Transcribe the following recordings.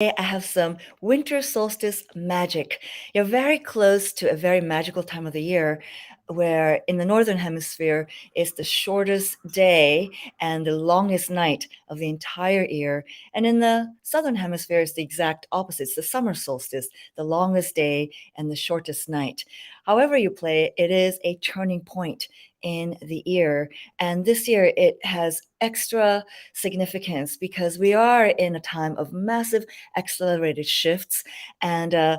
I have some winter solstice magic. You're very close to a very magical time of the year where in the northern hemisphere it's the shortest day and the longest night of the entire year. And in the southern hemisphere it's the exact opposite. It's the summer solstice, the longest day and the shortest night. However you play, it is a turning point in the year. And this year it has extra significance because we are in a time of massive accelerated shifts. And I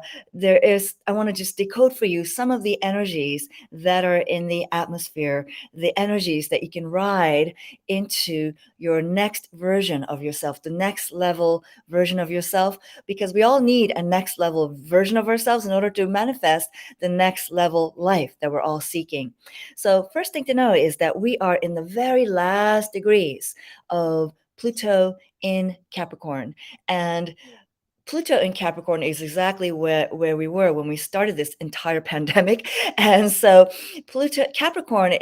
want to just decode for you some of the energies that are in the atmosphere, the energies that you can ride into your next version of yourself, the next level version of yourself, because we all need a next level version of ourselves in order to manifest the next level life that we're all seeking. So, first thing to know is that we are in the very last degrees of Pluto in Capricorn. And Pluto in Capricorn is exactly where we were when we started this entire pandemic. And so Pluto Capricorn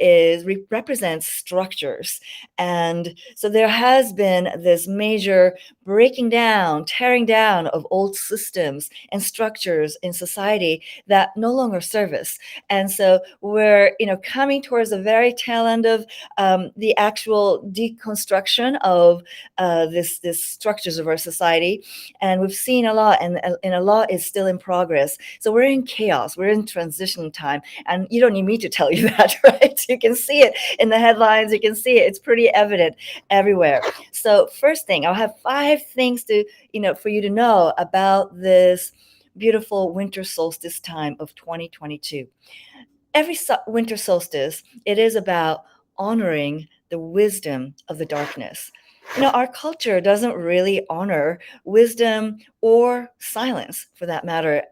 represents structures. And so there has been this major breaking down, tearing down of old systems and structures in society that no longer serve us. And so we're, coming towards the very tail end of the actual deconstruction of this structures of our society, and we've seen a lot, and a lot is still in progress. So we're in chaos, we're in transition time, and you don't need me to tell you that, right? You can see it in the headlines, you can see it, it's pretty evident everywhere. So first thing, I'll have 5 things to, for you to know about this beautiful winter solstice time of 2022. Every winter solstice, it is about honoring the wisdom of the darkness. Our culture doesn't really honor wisdom or silence, for that matter.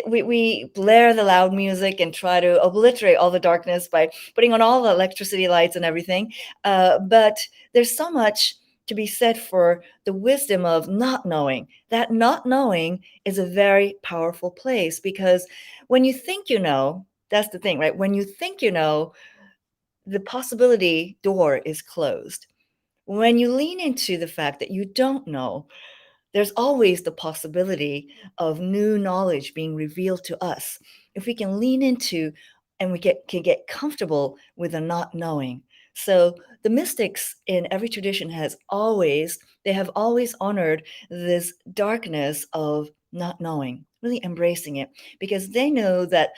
We blare the loud music and try to obliterate all the darkness by putting on all the electricity lights and everything. But there's so much to be said for the wisdom of not knowing. That not knowing is a very powerful place, because when you think you know, that's the thing, right? When you think you know, the possibility door is closed. When you lean into the fact that you don't know, there's always the possibility of new knowledge being revealed to us. If we can lean into and can get comfortable with the not knowing. So the mystics in every tradition they have always honored this darkness of not knowing, really embracing it, because they know that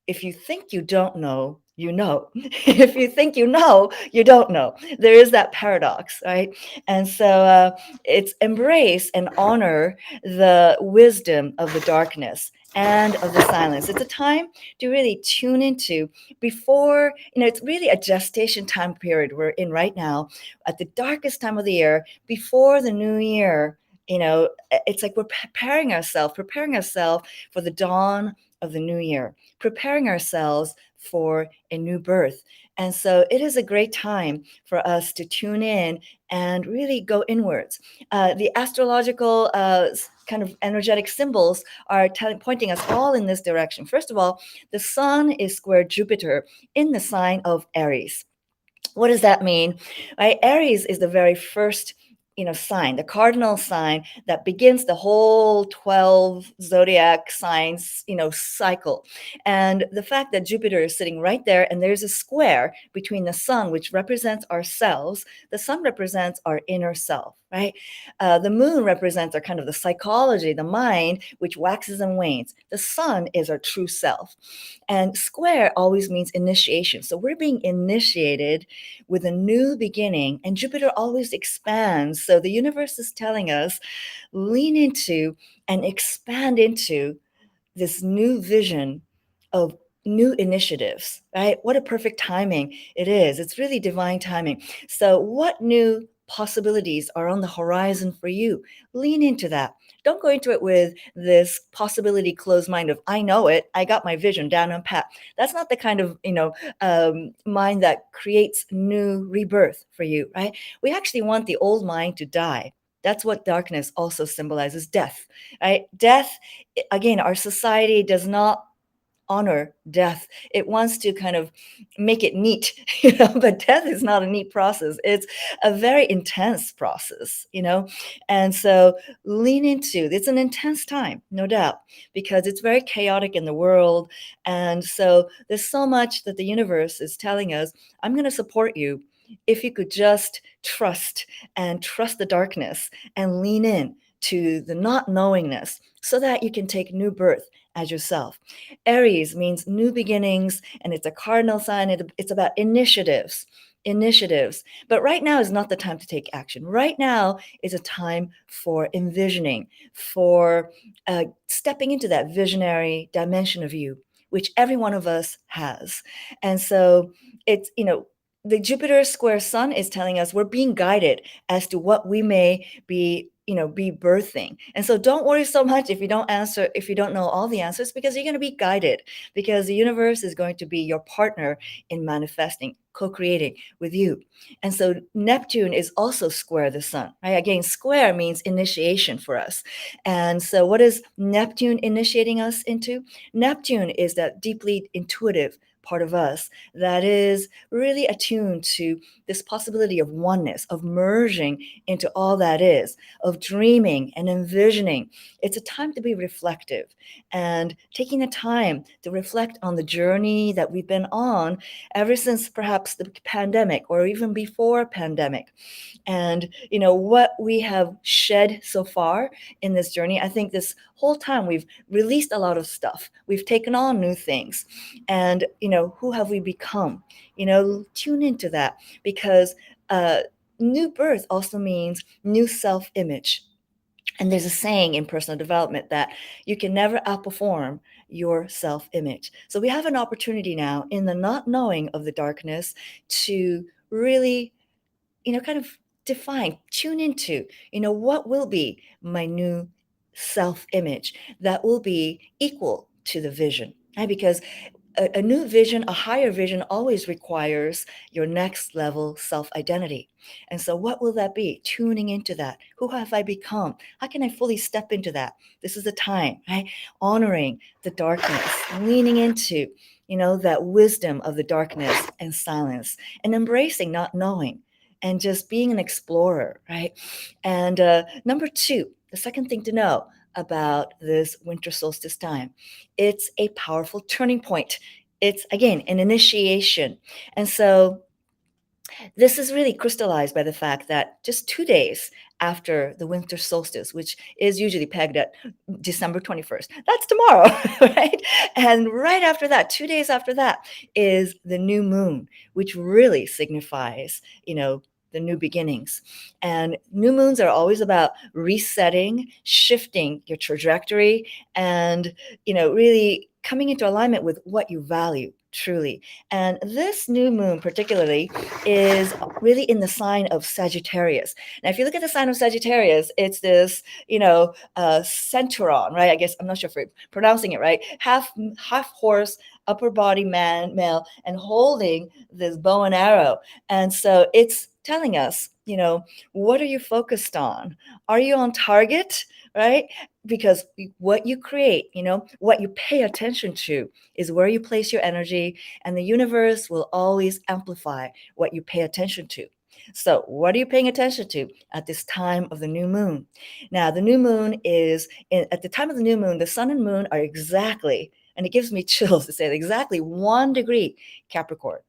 if you think you don't know, you know. If you think you know, you don't know. There is that paradox, right? And so it's embrace and honor the wisdom of the darkness and of the silence. It's a time to really tune into before, it's really a gestation time period we're in right now, at the darkest time of the year, before the new year. It's like we're preparing ourselves for the dawn of the new year, preparing ourselves for a new birth. And so it is a great time for us to tune in and really go inwards. The astrological kind of energetic symbols are pointing us all in this direction. First of all, the sun is square Jupiter in the sign of Aries. What does that mean? Right? Aries is the very first sign, the cardinal sign that begins the whole 12 zodiac signs, cycle. And the fact that Jupiter is sitting right there, and there's a square between the sun, which represents ourselves. The sun represents our inner self, right? The moon represents our kind of the psychology, the mind, which waxes and wanes. The sun is our true self. And square always means initiation. So we're being initiated with a new beginning, and Jupiter always expands. So the universe is telling us, lean into and expand into this new vision of new initiatives, right? What a perfect timing it is. It's really divine timing. So what new possibilities are on the horizon for you? Lean into that. Don't go into it with this possibility closed mind of, I know it, I got my vision down and pat. That's not the kind of, mind that creates new rebirth for you, right? We actually want the old mind to die. That's what darkness also symbolizes, death, right? Death, again, our society does not honor death. It wants to kind of make it neat, but death is not a neat process. It's a very intense process, And so lean into it's an intense time, no doubt, because it's very chaotic in the world. And so there's so much that the universe is telling us, I'm going to support you if you could just trust the darkness and lean in to the not knowingness so that you can take new birth as yourself. Aries means new beginnings, and it's a cardinal sign. It's about initiatives. But right now is not the time to take action. Right now is a time for envisioning, for stepping into that visionary dimension of you, which every one of us has. And so it's, the Jupiter square sun is telling us we're being guided as to what we may be birthing. And so don't worry so much if you don't know all the answers, because you're going to be guided, because the universe is going to be your partner in manifesting, co-creating with you. And so Neptune is also square the sun, right? Again, square means initiation for us. And so what is Neptune initiating us into? Neptune is that deeply intuitive part of us that is really attuned to this possibility of oneness, of merging into all that is, of dreaming and envisioning. It's a time to be reflective and taking the time to reflect on the journey that we've been on ever since perhaps the pandemic or even before pandemic. And what we have shed so far in this journey. I think this whole time we've released a lot of stuff, we've taken on new things, and who have we become? Tune into that, because new birth also means new self-image. And there's a saying in personal development that you can never outperform your self-image. So we have an opportunity now in the not knowing of the darkness to really kind of tune into, what will be my new self-image that will be equal to the vision, right? Because a new vision, a higher vision always requires your next level self-identity. And so what will that be? Tuning into that. Who have I become? How can I fully step into that? This is the time, right? Honoring the darkness, leaning into, that wisdom of the darkness and silence, and embracing not knowing and just being an explorer, right? And number two, the second thing to know about this winter solstice time, it's a powerful turning point. It's, again, an initiation. And so this is really crystallized by the fact that just 2 days after the winter solstice, which is usually pegged at December 21st, that's tomorrow, right? And right after that, 2 days after that, is the new moon, which really signifies, the new beginnings. And new moons are always about resetting, shifting your trajectory, and, really coming into alignment with what you value truly. And this new moon particularly is really in the sign of Sagittarius. Now, if you look at the sign of Sagittarius, it's this, centauron, right? I guess I'm not sure if I'm pronouncing it right. Half horse, upper body male, and holding this bow and arrow. And so it's telling us, what are you focused on? Are you on target, right? Because what you create, what you pay attention to is where you place your energy, and the universe will always amplify what you pay attention to. So what are you paying attention to at this time of the new moon? Now, the new moon at the time of the new moon, the sun and moon are exactly, and it gives me chills to say it, exactly 1 degree Capricorn.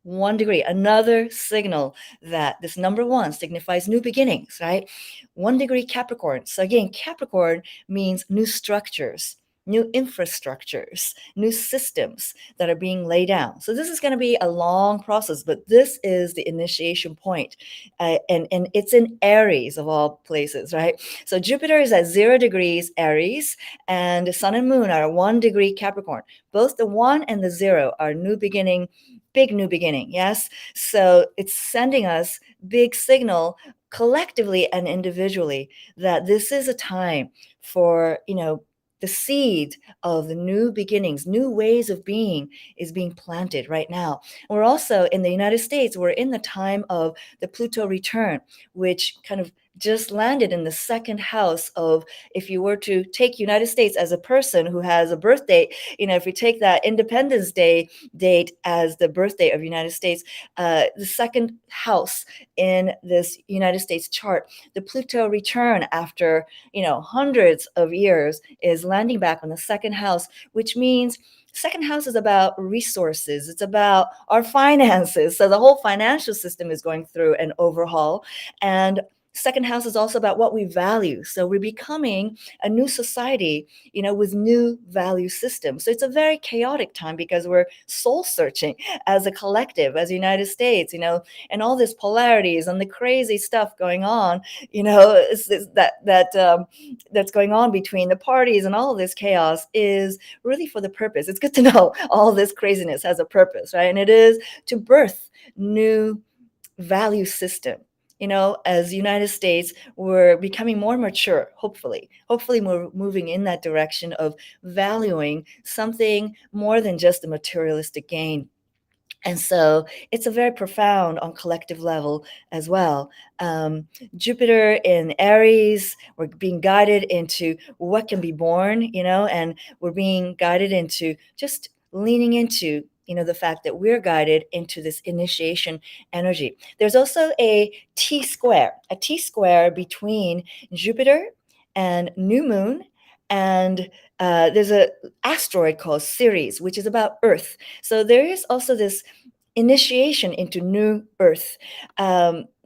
1 degree, another signal that this number one signifies new beginnings, right? 1 degree Capricorn. So again, Capricorn means new structures, new infrastructures, new systems that are being laid down. So this is going to be a long process, but this is the initiation point. And it's in Aries of all places, right? So Jupiter is at 0 degrees Aries, and the sun and moon are 1 degree Capricorn. Both the 1 and the 0 are new beginning, big new beginning, yes? So it's sending us big signal collectively and individually that this is a time for, the seed of the new beginnings, new ways of being is being planted right now. We're also in the United States, we're in the time of the Pluto return, which kind of just landed in the second house of, if you were to take United States as a person who has a birth date, if you take that Independence Day date as the birthday of United States, the second house in this United States chart, the Pluto return after, hundreds of years is landing back on the second house, which means second house is about resources. It's about our finances. So the whole financial system is going through an overhaul. And second house is also about what we value. So we're becoming a new society, with new value systems. So it's a very chaotic time because we're soul searching as a collective, as the United States, and all this polarities and the crazy stuff going on, that's going on between the parties, and all of this chaos is really for the purpose. It's good to know all this craziness has a purpose, right? And it is to birth new value system. As United States, we're becoming more mature, hopefully we're moving in that direction of valuing something more than just the materialistic gain. And so it's a very profound on collective level as well. Jupiter in Aries, we're being guided into what can be born, and we're being guided into just leaning into, the fact that we're guided into this initiation energy. There's also a T square between Jupiter and New Moon. And there's a asteroid called Ceres, which is about Earth. So there is also this initiation into new Earth.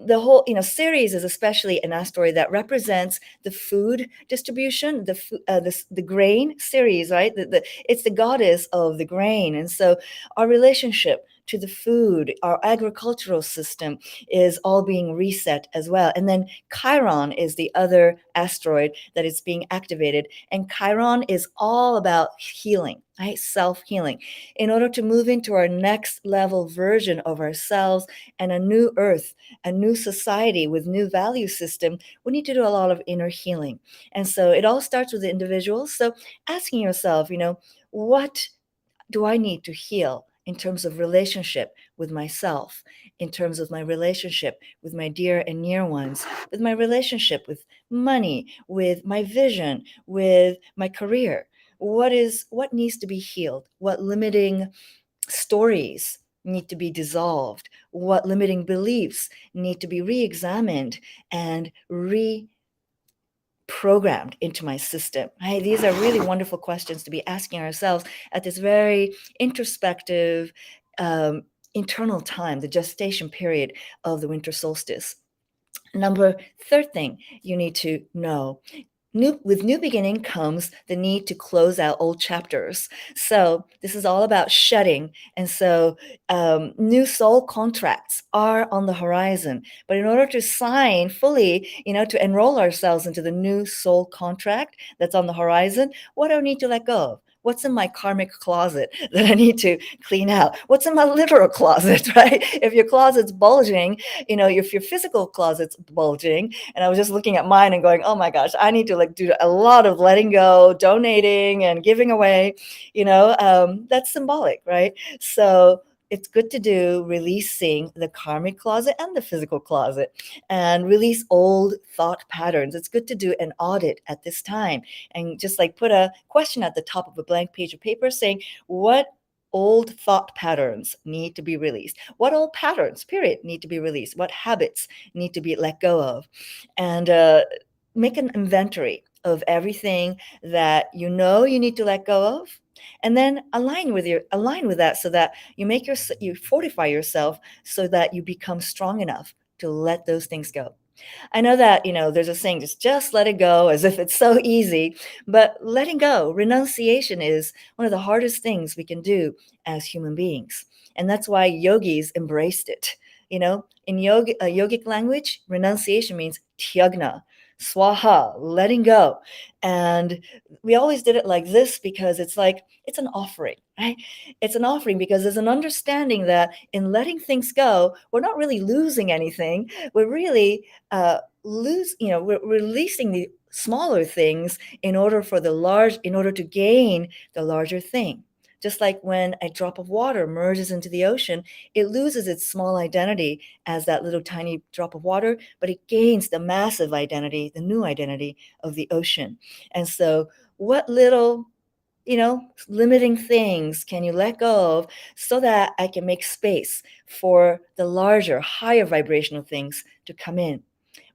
The whole, Ceres is especially an asteroid that represents the food distribution, the grain. Ceres, right? It's the goddess of the grain, and so our relationship to the food, our agricultural system is all being reset as well. And then Chiron is the other asteroid that is being activated. And Chiron is all about healing, right? Self-healing. In order to move into our next level version of ourselves and a new earth, a new society with new value system, we need to do a lot of inner healing. And so it all starts with the individuals. So asking yourself, what do I need to heal in terms of relationship with myself, in terms of my relationship with my dear and near ones, with my relationship with money, with my vision, with my career? What needs to be healed? What limiting stories need to be dissolved? What limiting beliefs need to be re-examined and programmed into my system? Hey, these are really wonderful questions to be asking ourselves at this very introspective, internal time, the gestation period of the winter solstice. Third thing you need to know. With new beginning comes the need to close out old chapters. So this is all about shedding. And so new soul contracts are on the horizon. But in order to sign fully, to enroll ourselves into the new soul contract that's on the horizon, what do I need to let go of? What's in my karmic closet that I need to clean out? What's in my literal closet, right? If your closet's bulging, if your physical closet's bulging, and I was just looking at mine and going, oh my gosh, I need to do a lot of letting go, donating and giving away, that's symbolic, right? So it's good to do releasing the karmic closet and the physical closet and release old thought patterns. It's good to do an audit at this time and just put a question at the top of a blank page of paper saying, what old thought patterns need to be released? What old patterns, period, need to be released? What habits need to be let go of? And make an inventory of everything that you need to let go of, and then align with that so that you fortify yourself so that you become strong enough to let those things go. I know that, there's a saying, just let it go, as if it's so easy, but letting go, renunciation, is one of the hardest things we can do as human beings. And that's why yogis embraced it. In yogic language, renunciation means tyagna, swaha, letting go. And we always did it like this because it's an offering, right? It's an offering because there's an understanding that in letting things go, we're not really losing anything. We're really we're releasing the smaller things in order to gain the larger thing. Just like when a drop of water merges into the ocean, it loses its small identity as that little tiny drop of water, but it gains the massive identity, the new identity of the ocean. And so, what little limiting things can you let go of so that I can make space for the larger, higher vibrational things to come in?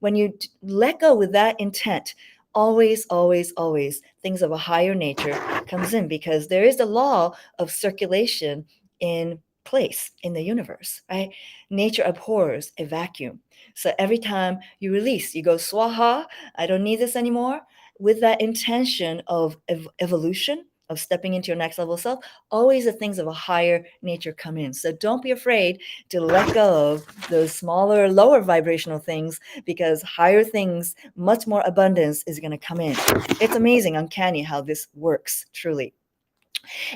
When you let go with that intent, always, always, always things of a higher nature comes in, because there is the law of circulation in place in the universe, right? Nature abhors a vacuum. So every time you release, you go swaha, I don't need this anymore, with that intention of evolution, of stepping into your next level self, always the things of a higher nature come in. So don't be afraid to let go of those smaller, lower vibrational things, because higher things, much more abundance is going to come in. It's amazing, uncanny how this works, truly.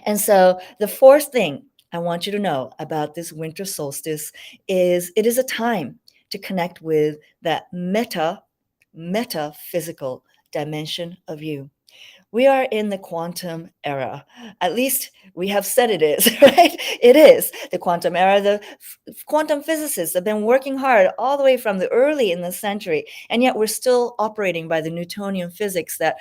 And so the fourth thing I want you to know about this winter solstice is it is a time to connect with that metaphysical dimension of you. We are in the quantum era. At least we have said it is, right? It is the quantum era. The quantum physicists have been working hard all the way from the early in the century, and yet we're still operating by the Newtonian physics that,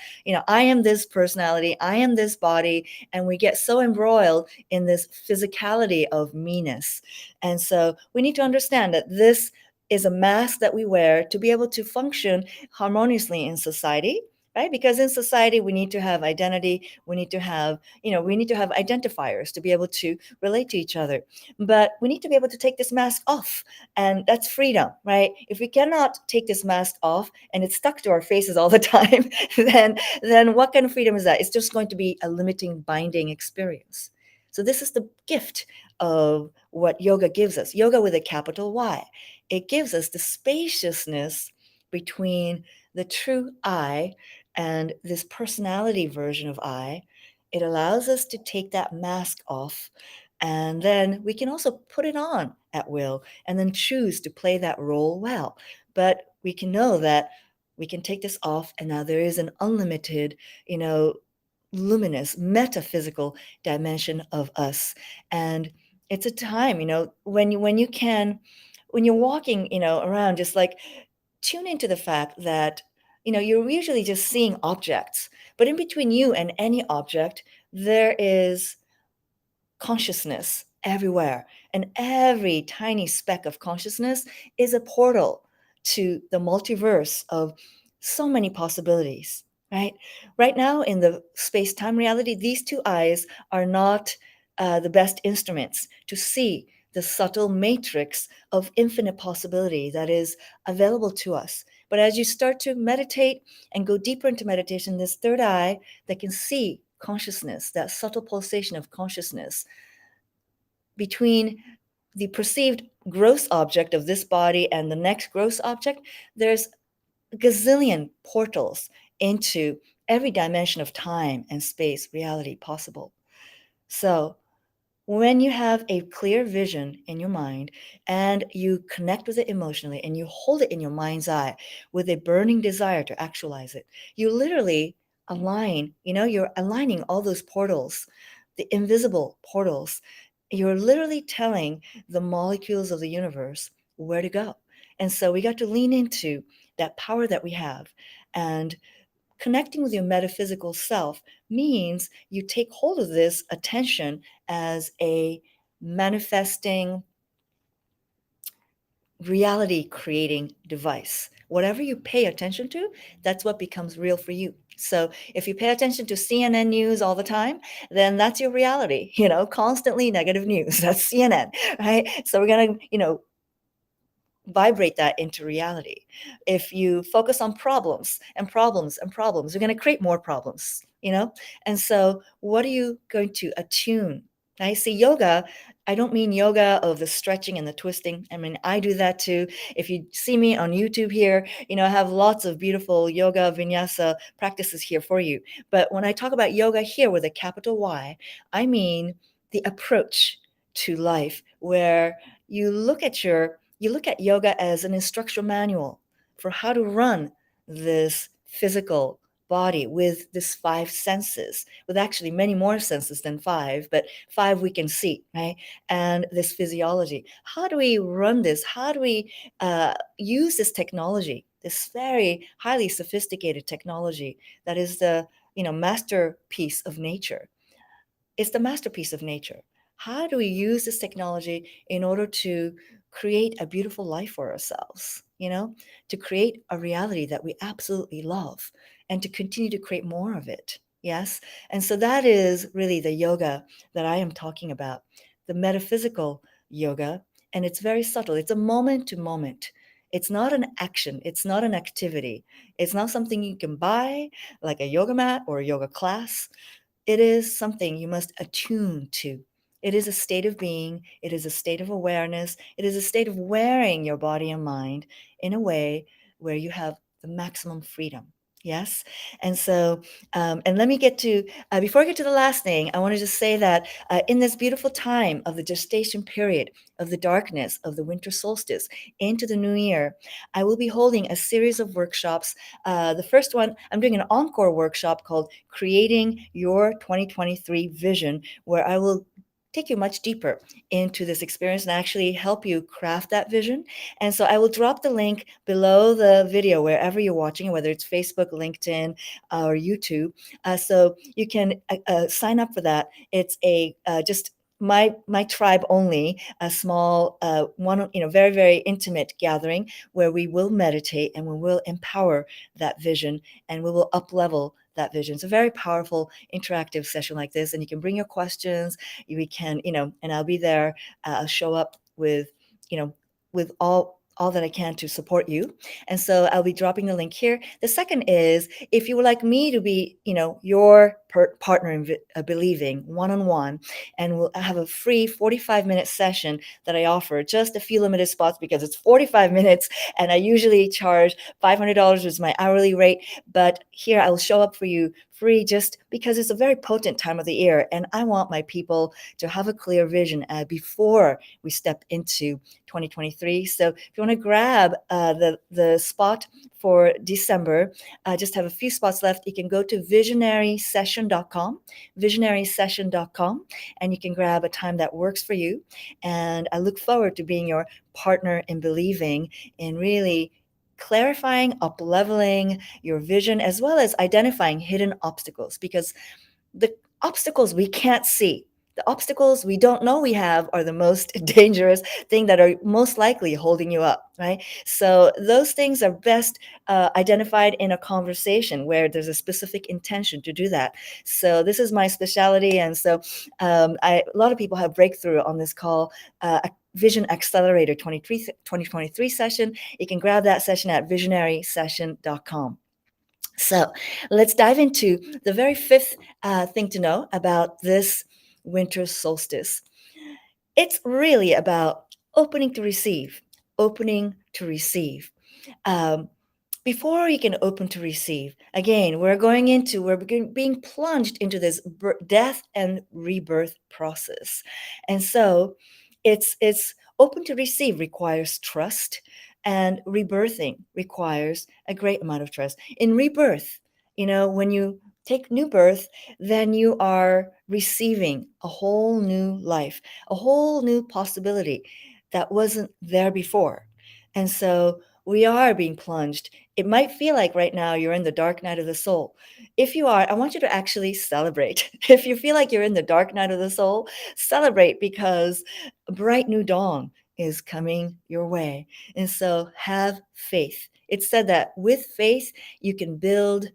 I am this personality, I am this body, and we get so embroiled in this physicality of meanness. And so we need to understand that this is a mask that we wear to be able to function harmoniously in society, right? Because in society, we need to have identity. We need to have, we need to have identifiers to be able to relate to each other. But we need to be able to take this mask off, and that's freedom, right? If we cannot take this mask off and it's stuck to our faces all the time, then what kind of freedom is that? It's just going to be a limiting, binding experience. So this is the gift of what yoga gives us. Yoga with a capital Y. It gives us the spaciousness between the true I and this personality version of I. It allows us to take that mask off, and then we can also put it on at will and then choose to play that role well. But we can know that we can take this off, and now there is an unlimited, luminous metaphysical dimension of us. And it's a time, when you're walking, around, just like tune into the fact that you're usually just seeing objects, but in between you and any object there is consciousness everywhere, and every tiny speck of consciousness is a portal to the multiverse of so many possibilities, right? Right now in the space-time reality, these two eyes are not the best instruments to see the subtle matrix of infinite possibility that is available to us. But as you start to meditate and go deeper into meditation, this third eye that can see consciousness, that subtle pulsation of consciousness between the perceived gross object of this body and the next gross object, there's a gazillion portals into every dimension of time and space reality possible. So when you have a clear vision in your mind and you connect with it emotionally and you hold it in your mind's eye with a burning desire to actualize it, you literally align, you're aligning all those portals, the invisible portals. You're literally telling the molecules of the universe where to go. And so we got to lean into that power that we have. And connecting with your metaphysical self means you take hold of this attention as a manifesting, reality creating device. Whatever you pay attention to, that's what becomes real for you. So if you pay attention to CNN news all the time, then that's your reality, constantly negative news. That's CNN, right? So we're going to, vibrate that into reality. If you focus on problems and problems and problems, you're going to create more problems, And so what are you going to attune? I see yoga. I don't mean yoga of the stretching and the twisting. I mean, I do that too. If you see me on YouTube here, I have lots of beautiful yoga vinyasa practices here for you. But when I talk about yoga here with a capital Y, I mean the approach to life where you look at yoga as an instructional manual for how to run this physical body with this five senses, with actually many more senses than five, but five we can see, right? And this physiology. How do we run this? How do we use this technology, this very highly sophisticated technology that is the masterpiece of nature? It's the masterpiece of nature. How do we use this technology in order to create a beautiful life for ourselves, to create a reality that we absolutely love and to continue to create more of it? Yes. And so that is really the yoga that I am talking about, the metaphysical yoga. And it's very subtle. It's a moment to moment. It's not an action. It's not an activity. It's not something you can buy like a yoga mat or a yoga class. It is something you must attune to. It is a state of being. It is a state of awareness. It is a state of wearing your body and mind in a way where you have the maximum freedom. Yes. And so, and let me get to, before I get to the last thing, I want to just say that in this beautiful time of the gestation period, of the darkness, of the winter solstice into the new year, I will be holding a series of workshops. The first one, I'm doing an encore workshop called Creating Your 2023 Vision, where I will take you much deeper into this experience and actually help you craft that vision. And so I will drop the link below the video wherever you're watching, whether it's Facebook, LinkedIn, or YouTube. So you can sign up for that. It's a just my tribe only, a small one, very, very intimate gathering where we will meditate and we will empower that vision and we will up level that vision. It's a very powerful interactive session like this, and you can bring your questions. We can, and I'll be there. I'll show up with, with all that I can to support you. And so I'll be dropping the link here. The second is, if you would like me to be, your partner in believing one-on-one, and we'll have a free 45-minute session that I offer, just a few limited spots because it's 45 minutes and I usually charge $500 is my hourly rate. But here I'll show up for you free just because it's a very potent time of the year. And I want my people to have a clear vision before we step into 2023. So if you want to grab the spot for December, just have a few spots left. You can go to visionarysession.com, and you can grab a time that works for you. And I look forward to being your partner in believing in really clarifying, up-leveling your vision, as well as identifying hidden obstacles, because the obstacles we can't see, the obstacles we don't know we have are the most dangerous thing that are most likely holding you up, right? So those things are best identified in a conversation where there's a specific intention to do that. So this is my specialty. And so a lot of people have breakthrough on this call. Vision Accelerator 2023 session. You can grab that session at visionarysession.com. So let's dive into the very fifth thing to know about this winter solstice. It's really about opening to receive, opening to receive. Um, Before you can open to receive, again, we're being plunged into this death and rebirth process. And so it's open to receive requires trust, and rebirthing requires a great amount of trust. In rebirth, when you take new birth, then you are receiving a whole new life, a whole new possibility that wasn't there before. And so we are being plunged. It might feel like right now you're in the dark night of the soul. If you are, I want you to actually celebrate. If you feel like you're in the dark night of the soul, celebrate, because a bright new dawn is coming your way. And so have faith. It's said that with faith, you can build,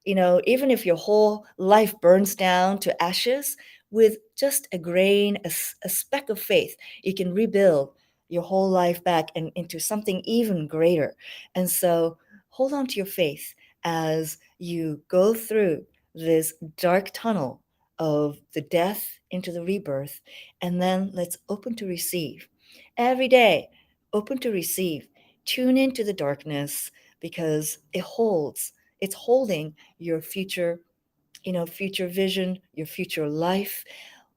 even if your whole life burns down to ashes, with just a grain, a speck of faith, you can rebuild your whole life back and into something even greater. And so hold on to your faith as you go through this dark tunnel of the death into the rebirth. And then let's open to receive. Every day, open to receive. Tune into the darkness, because it's holding your future, future vision, your future life.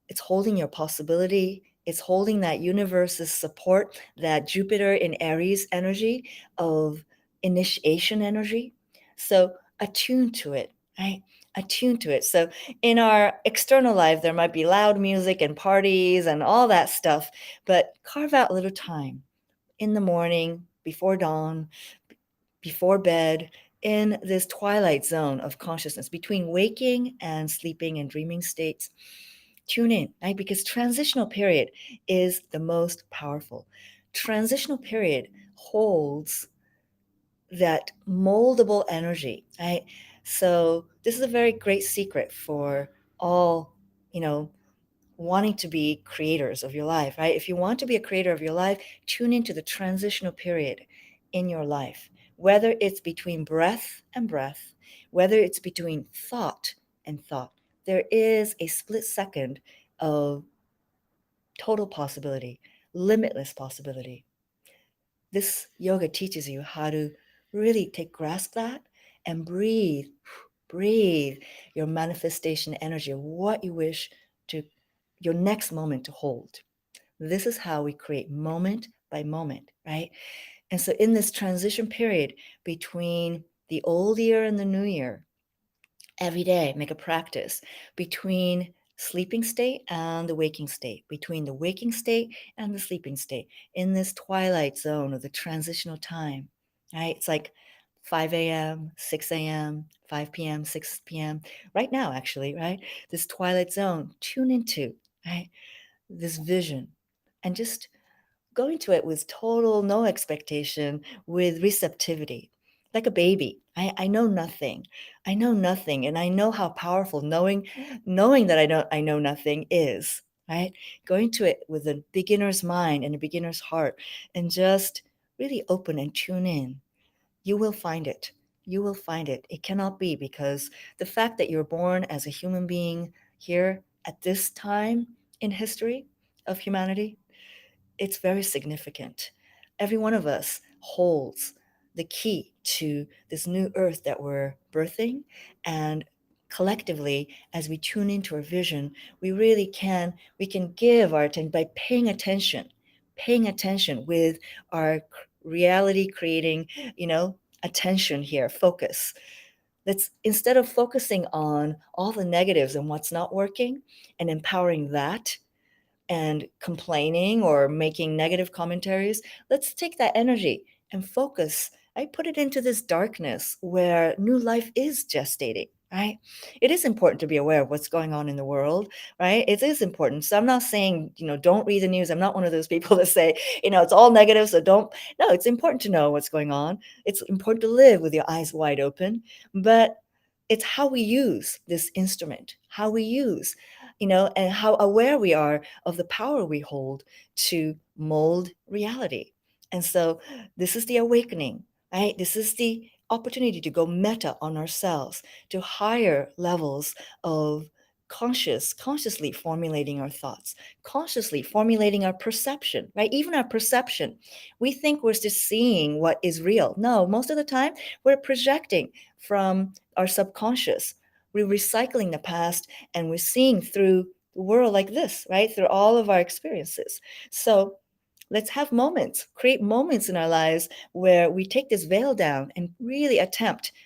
It's holding your possibility. It's holding that universe's support, that Jupiter in Aries energy of initiation energy. So attune to it right? Attune to it. So in our external life, there might be loud music and parties and all that stuff, but carve out a little time in the morning, before dawn, before bed, in this twilight zone of consciousness between waking and sleeping and dreaming states. Tune in, right? Because transitional period is the most powerful. Transitional period holds that moldable energy, right? So this is a very great secret for all, you know, wanting to be creators of your life, right? If you want to be a creator of your life, tune into the transitional period in your life, whether it's between breath and breath, whether it's between thought and thought. There is a split second of total possibility, limitless possibility. This yoga teaches you how to really take grasp that and breathe your manifestation energy of what you wish to your next moment to hold. This is how we create moment by moment, right? And so in this transition period between the old year and the new year, every day make a practice between sleeping state and the waking state, between the waking state and the sleeping state, in this twilight zone of the transitional time, right? It's like 5 a.m., 6 a.m., 5 p.m., 6 p.m. Right now, actually, right? This twilight zone, tune into, right? This vision and just go into it with total no expectation, with receptivity, like a baby. I know nothing. I know nothing. And I know how powerful knowing that I know nothing is, right? Going to it with a beginner's mind and a beginner's heart and just really open and tune in. You will find it. You will find it. It cannot be, because the fact that you're born as a human being here at this time in history of humanity, it's very significant. Every one of us holds the key to this new earth that we're birthing. And collectively, as we tune into our vision, we can give our attention by paying attention with our reality creating, attention here, focus. Let's, instead of focusing on all the negatives and what's not working and empowering that, and complaining or making negative commentaries, let's take that energy and focus. I put it into this darkness where new life is gestating, right? It is important to be aware of what's going on in the world, right? It is important. So I'm not saying, don't read the news. I'm not one of those people that say, it's all negative, so don't. No, it's important to know what's going on. It's important to live with your eyes wide open, but it's how we use this instrument, how we use, and how aware we are of the power we hold to mold reality. And so this is the awakening, right? This is the opportunity to go meta on ourselves, to higher levels of consciously formulating our thoughts, consciously formulating our perception, right? Even our perception. We think we're just seeing what is real. No, most of the time we're projecting from our subconscious. We're recycling the past and we're seeing through the world like this, right? Through all of our experiences. So let's have moments, create moments in our lives where we take this veil down and really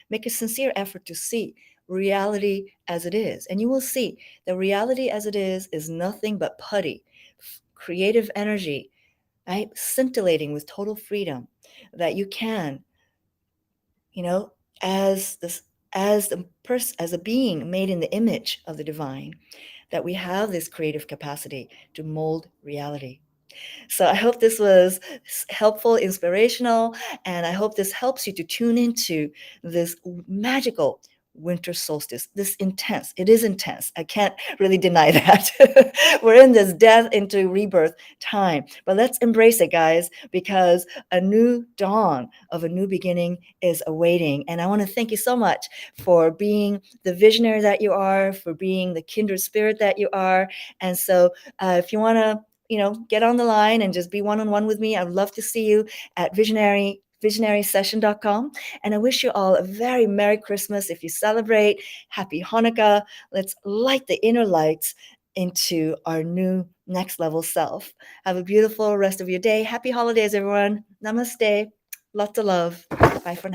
make a sincere effort to see reality as it is. And you will see the reality as it is nothing but putty, creative energy, right? Scintillating with total freedom that you can, you know, as this as a being made in the image of the divine, that we have this creative capacity to mold reality. So I hope this was helpful, inspirational, and I hope this helps you to tune into this magical winter solstice. It is intense. I can't really deny that. We're in this death into rebirth time, but let's embrace it, guys, because a new dawn of a new beginning is awaiting. And I want to thank you so much for being the visionary that you are, for being the kindred spirit that you are. And so if you want to, get on the line and just be one-on-one with me, I'd love to see you at visionarysession.com. And I wish you all a very Merry Christmas. If you celebrate, Happy Hanukkah. Let's light the inner lights into our new next level self. Have a beautiful rest of your day. Happy holidays, everyone. Namaste. Lots of love. Bye for now.